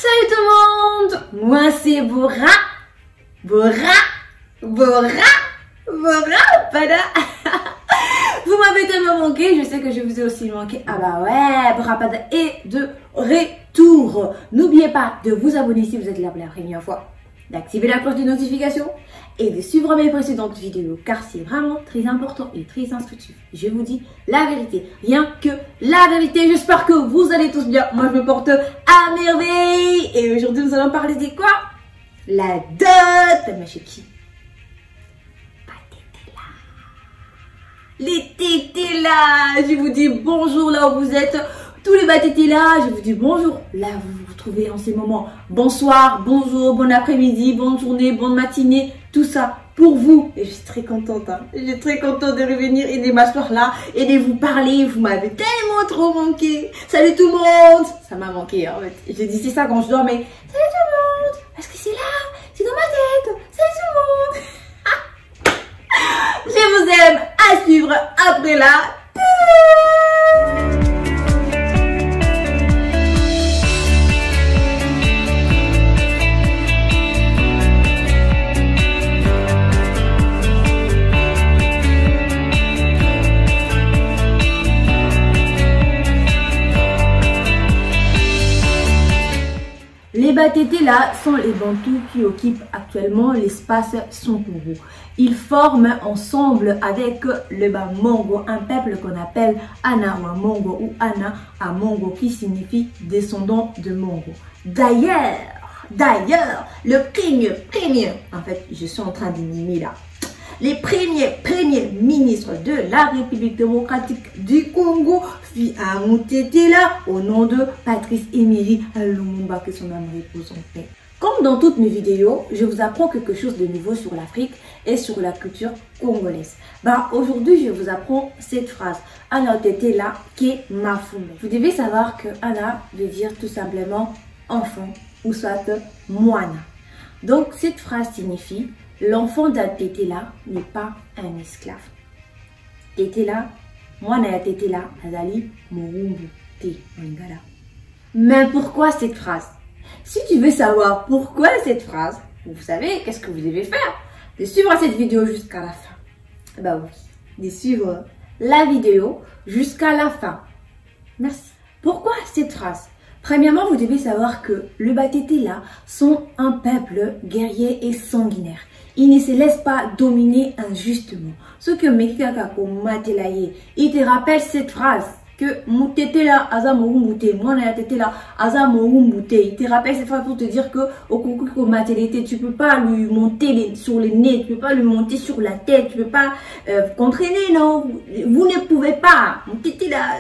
Salut tout le monde, moi c'est Bora Pada. Vous m'avez tellement manqué, je sais que je vous ai aussi manqué. Ah bah ouais, Bora Pada est de retour. N'oubliez pas de vous abonner si vous êtes là pour la première fois, d'activer la cloche de notification et de suivre mes précédentes vidéos car c'est vraiment très important et très instructif. Je vous dis la vérité, rien que la vérité. J'espère que vous allez tous bien. Moi je me porte à merveille et aujourd'hui nous allons parler de quoi? La dot. Mais chez qui? Les tétés là. Je vous dis bonjour là où vous êtes. Tous les tétés là, je vous dis bonjour. Là, vous vous trouvez en ces moments. Bonsoir, bonjour, bon après-midi, bonne journée, bonne matinée. Tout ça pour vous. Et je suis très contente. Hein. Je suis très contente de revenir et de m'asseoir là et de vous parler. Vous m'avez tellement trop manqué. Salut tout le monde. Ça m'a manqué en fait. Je disais ça quand je dormais. Salut tout le monde. Parce que c'est là, c'est dans ma tête. Salut tout le monde. Je vous aime. À suivre après là. Les Batétés là sont les Bantous qui occupent actuellement l'espace Sonkourou. Ils forment ensemble avec le Bamongo, un peuple qu'on appelle Anawamongo ou Ana à Mongo qui signifie descendant de Mongo. D'ailleurs, le premier, en fait je suis en train d'animer là. Les premiers ministres de la République démocratique du Congo fit un Mutete là au nom de Patrice Emery Lumumba, que son âme repose en paix. Comme dans toutes mes vidéos, je vous apprends quelque chose de nouveau sur l'Afrique et sur la culture congolaise. Aujourd'hui, je vous apprends cette phrase. Ana Tete là, qui est Mafume. Vous devez savoir que Ana veut dire tout simplement enfant ou soit moine. Donc cette phrase signifie l'enfant d'un tété là n'est pas un esclave. Tété là, moi na tété là, azali morumbu te mangala. Mais pourquoi cette phrase? Si tu veux savoir pourquoi cette phrase, vous savez qu'est-ce que vous devez faire? De suivre cette vidéo jusqu'à la fin. Bah oui, de suivre la vidéo jusqu'à la fin. Merci. Pourquoi cette phrase? Premièrement, vous devez savoir que les Batétés là sont un peuple guerrier et sanguinaire. Ils ne se laissent pas dominer injustement. Ce que Mekikaka Matelaye, il te rappelle cette phrase que Mutete là, Azamorumute, moi na tete là, Azamorumute. Il te rappelle cette phrase pour te dire que au Kukuko Matelete, tu peux pas lui monter sur les nez, tu peux pas lui monter sur la tête, tu peux pas contrainer, non. Vous ne pouvez pas. Mutete là.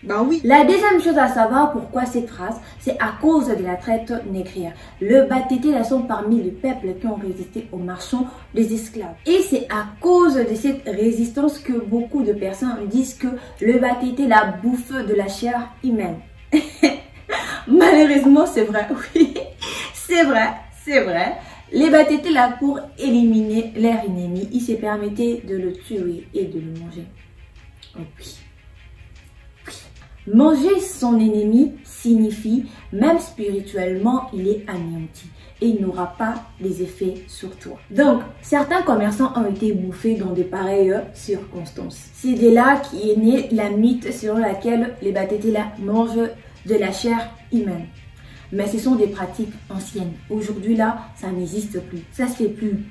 Ben oui. La deuxième chose à savoir pourquoi cette phrase, c'est à cause de la traite négrière. Le Batété là sont parmi les peuples qui ont résisté aux marchands des esclaves. Et c'est à cause de cette résistance que beaucoup de personnes disent que le Batété là bouffe de la chair humaine. Malheureusement, c'est vrai, oui. C'est vrai. Les Batétés là, pour éliminer leur ennemi, ils se permettaient de le tuer et de le manger. Oh oui. Manger son ennemi signifie, même spirituellement, il est anéanti et il n'aura pas les effets sur toi. Donc, certains commerçants ont été bouffés dans de pareilles circonstances. C'est de là qu'est née la mythe selon laquelle les Batétés là mangent de la chair humaine. Mais ce sont des pratiques anciennes. Aujourd'hui là, ça n'existe plus. Ça se fait plus.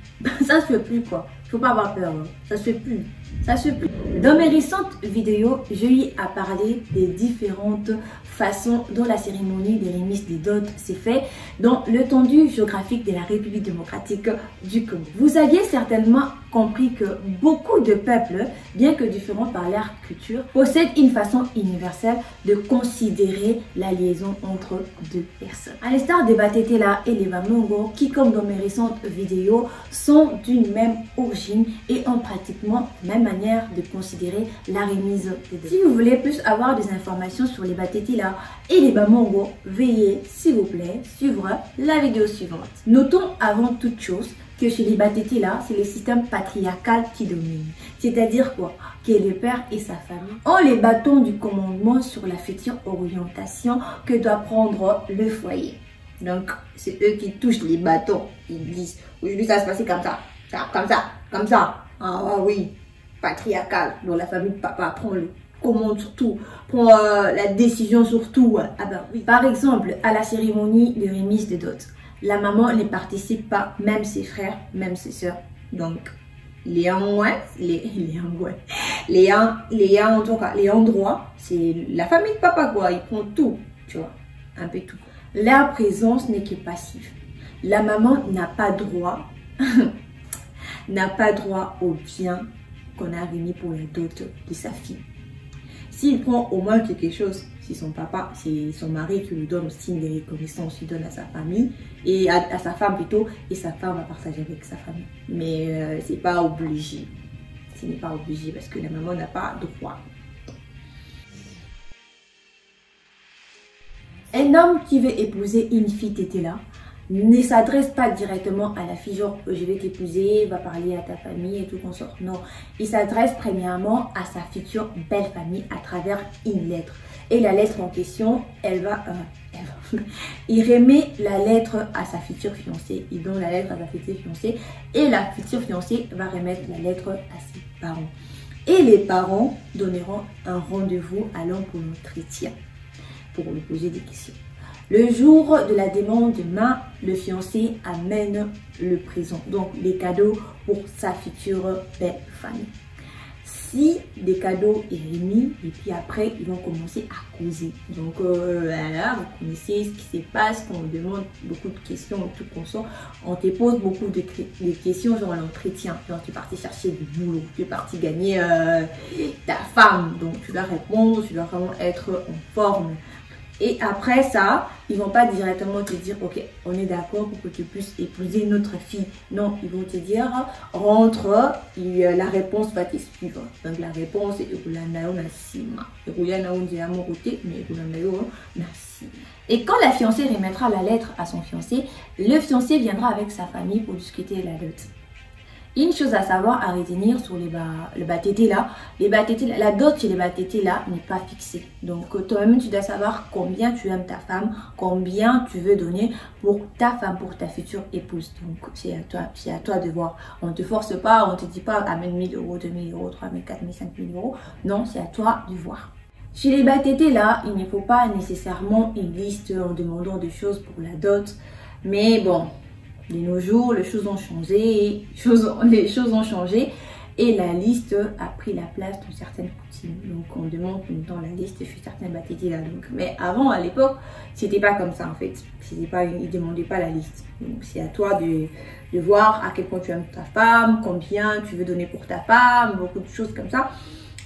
Ça se fait plus quoi. Faut pas avoir peur. Hein. Ça se fait plus. Ça se fait plus. Dans mes récentes vidéos, je lui ai parlé des différentes façons dont la cérémonie de remise des dots s'est faite dans l'étendue géographique de la République démocratique du Congo. Vous aviez certainement compris que beaucoup de peuples, bien que différents par leur culture, possèdent une façon universelle de considérer la liaison entre deux personnes. À l'instar des Batétés là et les Bamongo, qui comme dans mes récentes vidéos, sont d'une même origine et ont pratiquement la même manière de considérer la remise des dots. Si vous voulez plus avoir des informations sur les Batétés là et les Bamongo, veuillez s'il vous plaît suivre la vidéo suivante. Notons avant toute chose que chez les Batétés là, c'est le système patriarcal qui domine. C'est-à-dire quoi? que le père et sa famille ont les bâtons du commandement sur la future orientation que doit prendre le foyer. Donc, c'est eux qui touchent les bâtons. Ils disent, aujourd'hui ça va se passer comme ça, comme ça, comme ça. Ah oui, patriarcal. Donc la famille de papa prend le commande sur tout, prend la décision sur tout. Ah ben oui. Par exemple, à la cérémonie de remise de dot, la maman ne participe pas, même ses frères, même ses soeurs. Donc, les endroits, c'est la famille de papa quoi, ils prennent tout, tu vois, un peu tout. Leur présence n'est que passive. La maman n'a pas droit, n'a pas droit au bien qu'on a remis pour la dot de sa fille. S'il prend au moins quelque chose, c'est son papa, c'est son mari qui lui donne aussi signe de reconnaissance, il donne à sa famille, et à sa femme plutôt, et sa femme va partager avec sa famille. Mais c'est pas obligé. Ce n'est pas obligé parce que la maman n'a pas droit. Un homme qui veut épouser une fille tétée-là ne s'adresse pas directement à la fille, genre je vais t'épouser, va parler à ta famille et tout consort. Non, il s'adresse premièrement à sa future belle famille à travers une lettre. Et la lettre en question, il remet la lettre à sa future fiancée. Il donne la lettre à sa future fiancée et la future fiancée va remettre la lettre à ses parents. Et les parents donneront un rendez-vous à l'homme pour l'entretien, pour lui poser des questions. Le jour de la demande de main, le fiancé amène le présent, donc les cadeaux pour sa future belle famille. Si des cadeaux est remis, et puis après, ils vont commencer à causer. Donc voilà, vous connaissez ce qui se passe quand on demande beaucoup de questions et tout comme ça. On te pose beaucoup de questions genre l'entretien. Genre tu es parti chercher du boulot, tu es parti gagner ta femme. Donc tu dois répondre, tu dois vraiment être en forme. Et après ça, ils vont pas directement te dire, ok, on est d'accord pour que tu puisses épouser notre fille. Non, ils vont te dire, rentre, et la réponse va te suivre. Donc la réponse est et quand la fiancée remettra la lettre à son fiancé, le fiancé viendra avec sa famille pour discuter la dot. Une chose à savoir, à retenir sur le bas-tété là, la dot chez les bas-tétés là n'est pas fixée. Donc toi-même tu dois savoir combien tu aimes ta femme, combien tu veux donner pour ta femme, pour ta future épouse. Donc c'est à toi de voir. On ne te force pas, on ne te dit pas amène 1000 euros, 2000 euros, 3000, 4000, 5000 euros. Non, c'est à toi de voir. Chez les bas-tétés là, il ne faut pas nécessairement une liste en demandant des choses pour la dot. Mais bon, de nos jours, les choses ont changé, et la liste a pris la place de certaines coutumes. Donc on demande dans la liste chez certains baptisés là. Donc, mais avant, à l'époque, c'était pas comme ça en fait. Ils ne demandaient pas la liste. Donc c'est à toi de voir à quel point tu aimes ta femme, combien tu veux donner pour ta femme, beaucoup de choses comme ça.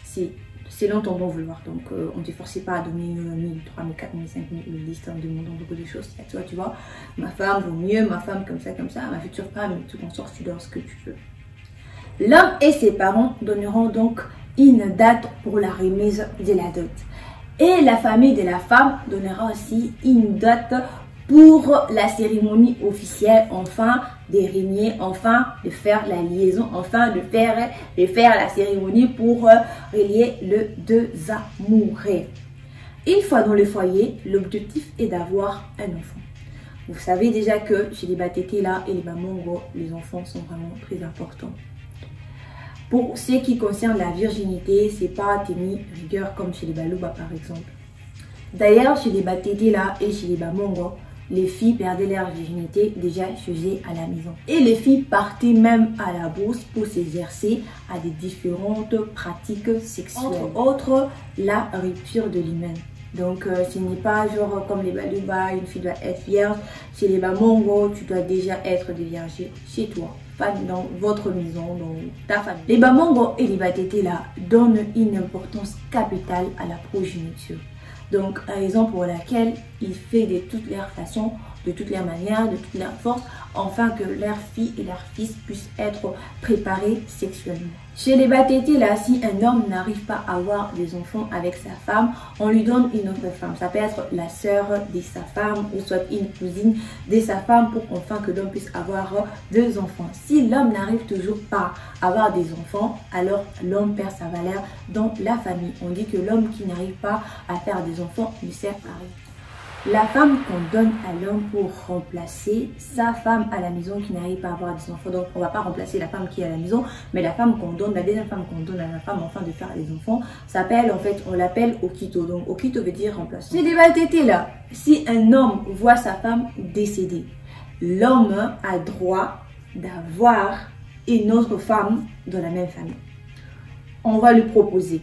C'est selon ton bon vouloir. Donc, on ne te forçait pas à donner 1000, 3000, 4000, 5000 une liste en demandant beaucoup de choses. C'est à toi, tu vois. Ma femme vaut mieux, ma femme comme ça, ma future femme, tout en sorte, tu donnes ce que tu veux. L'homme et ses parents donneront donc une date pour la remise de la dot. Et la famille de la femme donnera aussi une date pour la cérémonie officielle, enfin de régner, enfin de faire la liaison, enfin de faire la cérémonie pour relier les deux amoureux. Une fois dans le foyer, l'objectif est d'avoir un enfant. Vous savez déjà que chez les bas-tétés là et les Bamongo, les enfants sont vraiment très importants. Pour ce qui concerne la virginité, c'est pas tenu rigueur comme chez les Balouba par exemple. D'ailleurs, chez les bas-tétés là et chez les Bamongo, les filles perdaient leur virginité déjà chez à la maison. Et les filles partaient même à la bourse pour s'exercer à des différentes pratiques sexuelles. Entre autres, la rupture de l'hymen. Donc, ce n'est pas genre comme les Balouba, une fille doit être vierge. Chez les Bamongo, tu dois déjà être déviergé chez toi, pas dans votre maison, dans ta famille. Les Bamongo et les bas-tétés là donnent une importance capitale à la progéniture. Donc, raison pour laquelle il fait de toutes les façons, de toutes les manières, de toutes les forces, afin que leur fille et leur fils puissent être préparés sexuellement. Chez les Batete, là, si un homme n'arrive pas à avoir des enfants avec sa femme, on lui donne une autre femme. Ça peut être la sœur de sa femme ou soit une cousine de sa femme pour enfin que l'homme puisse avoir deux enfants. Si l'homme n'arrive toujours pas à avoir des enfants, alors l'homme perd sa valeur dans la famille. On dit que l'homme qui n'arrive pas à faire des enfants ne sert à rien. La femme qu'on donne à l'homme pour remplacer sa femme à la maison qui n'arrive pas à avoir des enfants. Donc on ne va pas remplacer la femme qui est à la maison, mais la femme qu'on donne, la deuxième femme qu'on donne à la femme afin de faire des enfants, s'appelle en fait, on l'appelle Okito. Donc Okito veut dire remplaçant. Chez les Batete là, si un homme voit sa femme décédée, l'homme a droit d'avoir une autre femme dans la même famille. On va lui proposer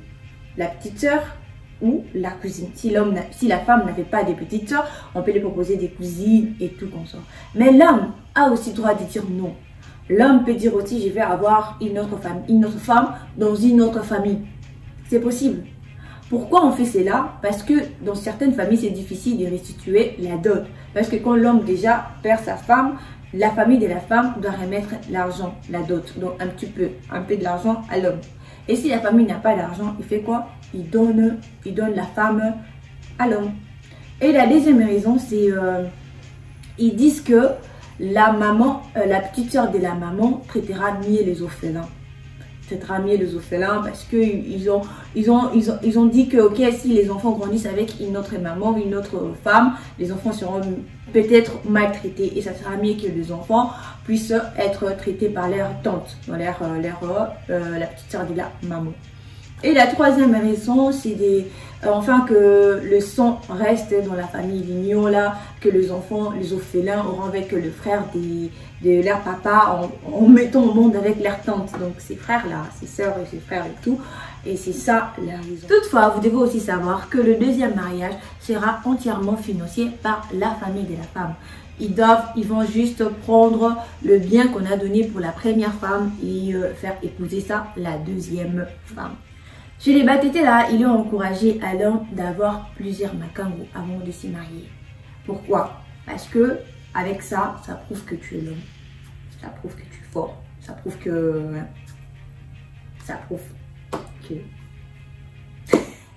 la petite sœur ou la cousine. Si la femme n'avait pas de petites soeurs, on peut lui proposer des cousines et tout comme ça. Mais l'homme a aussi le droit de dire non. L'homme peut dire aussi, je vais avoir une autre femme dans une autre famille. C'est possible. Pourquoi on fait cela? Parce que dans certaines familles, c'est difficile de restituer la dot. Parce que quand l'homme déjà perd sa femme, la famille de la femme doit remettre l'argent, la dot. Donc un peu de l'argent à l'homme. Et si la famille n'a pas d'argent, il fait quoi? Il donne la femme à l'homme. Et la deuxième raison, c'est ils disent que la maman, la petite soeur de la maman traitera mieux les orphelins. Traitera mieux les orphelins parce que ils ont dit que ok, si les enfants grandissent avec une autre maman, une autre femme, les enfants seront peut-être maltraités et ça sera mieux que les enfants puissent être traités par leur tante, la petite soeur de la maman. Et la troisième raison, c'est enfin que le sang reste dans la famille, l'union là, que les enfants, les orphelins auront avec le frère de leur papa en mettant au monde avec leur tante. Donc ses frères là, ses soeurs et ses frères et tout. Et c'est ça la raison. Toutefois, vous devez aussi savoir que le deuxième mariage sera entièrement financé par la famille de la femme. Ils vont juste prendre le bien qu'on a donné pour la première femme et faire épouser ça la deuxième femme. Chez les Batete là, ils ont encouragé à l'homme d'avoir plusieurs makango avant de se marier. Pourquoi? Parce que avec ça, ça prouve que tu es l'homme. Ça prouve que tu es fort. Ça prouve que...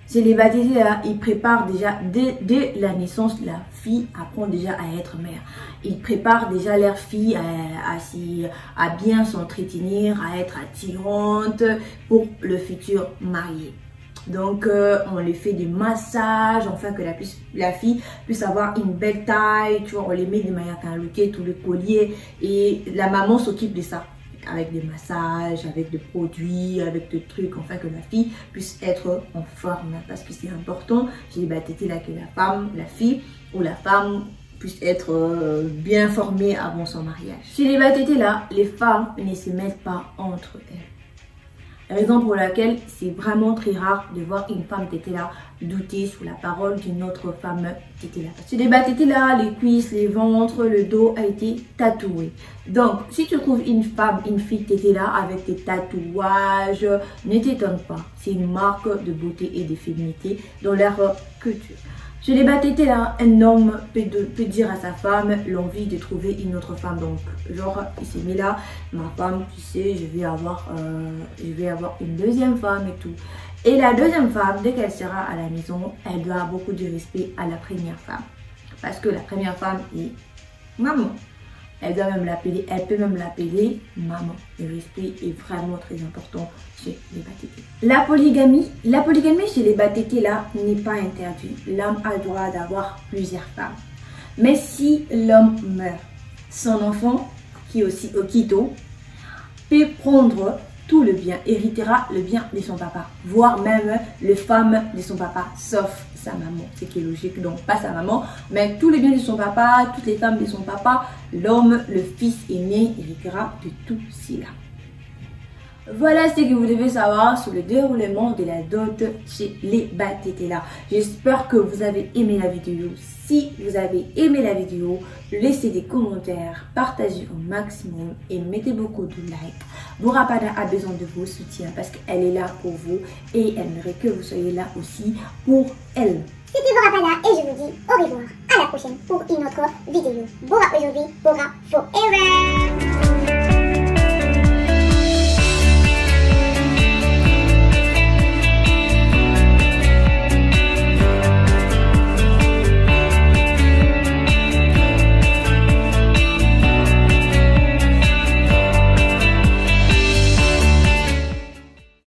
Chez les Batete là, ils préparent déjà, dès la naissance, la fille apprend déjà à être mère. Ils préparent déjà leur fille à bien s'entretenir, à être attirante pour le futur marié. Donc, on les fait des massages, enfin que la fille puisse avoir une belle taille. Tu vois, on les met de manière à looker, tout le collier. Et la maman s'occupe de ça. Avec des massages, avec des produits, avec des trucs, enfin que la fille puisse être en forme. Parce que c'est important, chez les Batete là, que la fille ou la femme puisse être bien formée avant son mariage. Chez les Batete là, les femmes ne se mettent pas entre elles. Raison pour laquelle c'est vraiment très rare de voir une femme Tété là douter sur la parole d'une autre femme Tété là. Chez les Batete là, les cuisses, les ventres, le dos a été tatoué. Donc, si tu trouves une fille Tété là avec des tatouages, ne t'étonne pas. C'est une marque de beauté et de féminité dans leur culture. Chez les Batete là, un homme peut dire à sa femme l'envie de trouver une autre femme. Donc, genre, il s'est mis là, ma femme, tu sais, je vais avoir une deuxième femme et tout. Et la deuxième femme, dès qu'elle sera à la maison, elle doit avoir beaucoup de respect à la première femme. Parce que la première femme est maman. Elle peut même l'appeler maman. Le respect est vraiment très important chez les Batete. La polygamie chez les Batete là n'est pas interdite. L'homme a le droit d'avoir plusieurs femmes. Mais si l'homme meurt, son enfant, qui est aussi Okito, peut prendre tout le bien, héritera le bien de son papa, voire même les femmes de son papa, sauf sa maman, ce qui est logique, donc pas sa maman, mais tous les biens de son papa, toutes les femmes de son papa, l'homme, le fils aîné, héritera de tout cela. Voilà ce que vous devez savoir sur le déroulement de la dot chez les Batete là. J'espère que vous avez aimé la vidéo. Si vous avez aimé la vidéo, laissez des commentaires, partagez au maximum et mettez beaucoup de likes. Bourapada a besoin de vos soutiens parce qu'elle est là pour vous et elle aimerait que vous soyez là aussi pour elle. C'était Bora Pada et je vous dis au revoir. À la prochaine pour une autre vidéo. Bora aujourd'hui, Bora forever.